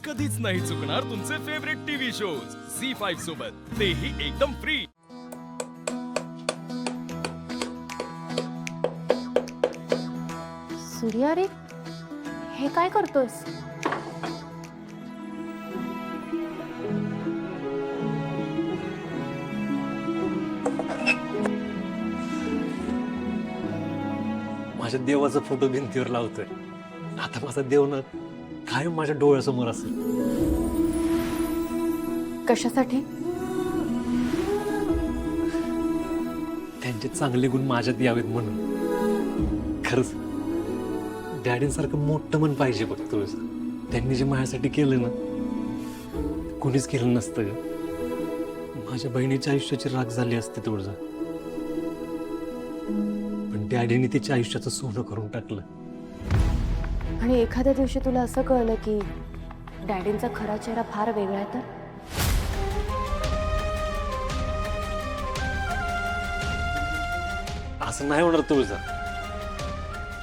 कधीच नाही चुकणार तुमचे फेवरेट टीव्ही शोज झी5 सोबत, तेही एकदम फ्री। सूर्या रे, हे काय करतोस? माझ्या देवाचा फोटो भिंतीवर लावतोय। आता माझा देव ना कायम माझ्या डोळ्यासमोर असेल। कशासाठी? त्यांचे चांगले गुण माझ्यात यावेत म्हणून। खरंच डॅडींसारखं मोठं मन पाहिजे बघ तुझं। त्यांनी जे माझ्यासाठी केलं ना कोणीच केलं नसतं ग। माझ्या बहिणीच्या आयुष्याची राख झाली असते तुळजा, पण डॅडीने तिच्या आयुष्याचं सोनं करून टाकलं। आणि एखाद्या दिवशी तुला असं कळलं की डॅडींचा खरा चेहरा फार वेगळा आहे, तर असं नाही होणार तुळजा।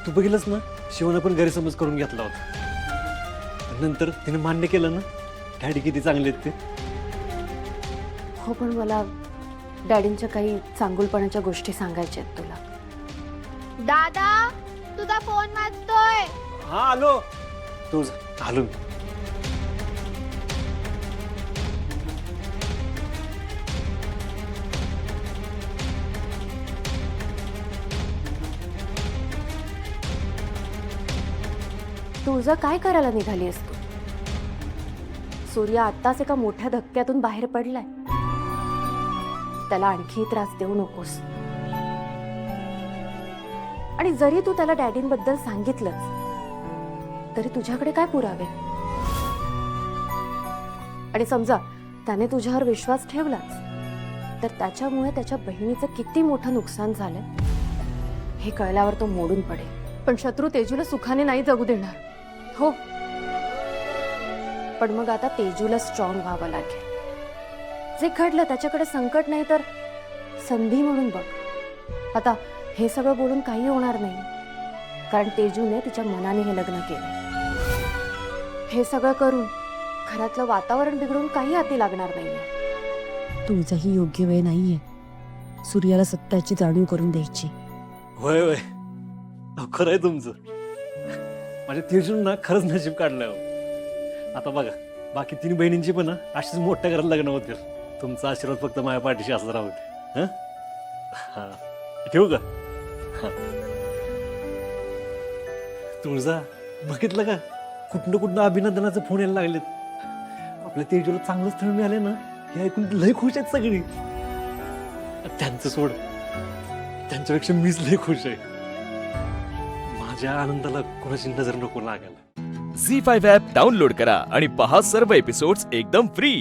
तू बघितलंस ना, शिवनं पण गैरसमज करून घेतला होता। नंतर तिने मान्य केलं ना डॅडी किती चांगले आहेत ते। हो, पण मला डॅडींच्या काही चांगुलपणाच्या गोष्टी सांगायच्या आहेत तुला। दादा, तुझा फोन वाजतोय। हा आलो तुझं आलो मी। तुझं काय करायला निघालीस तू? सूर्या आत्ताच एका मोठ्या धक्क्यातून बाहेर पडलाय, त्याला आणखी त्रास देऊ नकोस। आणि जरी तू त्याला डॅडींबद्दल सांगितलंच तरी तुझ्याकडे काय पुरावे? आणि समजा त्याने तुझ्यावर विश्वास ठेवलाच तर त्याच्यामुळे त्याच्या बहिणीचं किती मोठं नुकसान झालं हे कळल्यावर तो मोडून पडेल। पण शत्रू तेजूला सुखाने नाही जगू देणार। हो, पण मग आता तेजूला स्ट्रॉंग व्हावं लागेल। जे घडलं त्याच्याकडे संकट नाही तर संधी म्हणून बघ। आता हे सगळं बोलून काही होणार नाही, कारण तेजूने तिच्या मनाने हे लग्न केलं। हे सगळं करून घरातलं वातावरण बिघडून काही हाती लागणार नाहीये। तुझाही योग्य वेळ नाहीये सूर्याला सत्याची जाणीव करून द्यायची। होय होय, खरं आहे तुमचं। माझ्या तेजून ना खरंच नशीब काढलंय हो। आता बघा बाकी तीन बहिणींची पण ना अशीच मोठ्या घरात लग्न होतील। तुमचा आशीर्वाद फक्त माझ्या पाठीशी असं राहू दे। हा, ठेवू का? तुळजा, बघितलं का कुठनं कुठनं अभिनंदनाचे फोन यायला लागलेत। आपल्या तेजूला चांगलं स्थळ मिळाले ना हे ऐकून लय खुश आहेत सगळी। त्यांचं सोड, त्यांच्यापेक्षा मीच लय खुश आहे। माझ्या आनंदाला कोणाची नजर नको लागायला। झी5 ॲप डाउनलोड करा आणि पहा सर्व एपिसोड्स एकदम फ्री।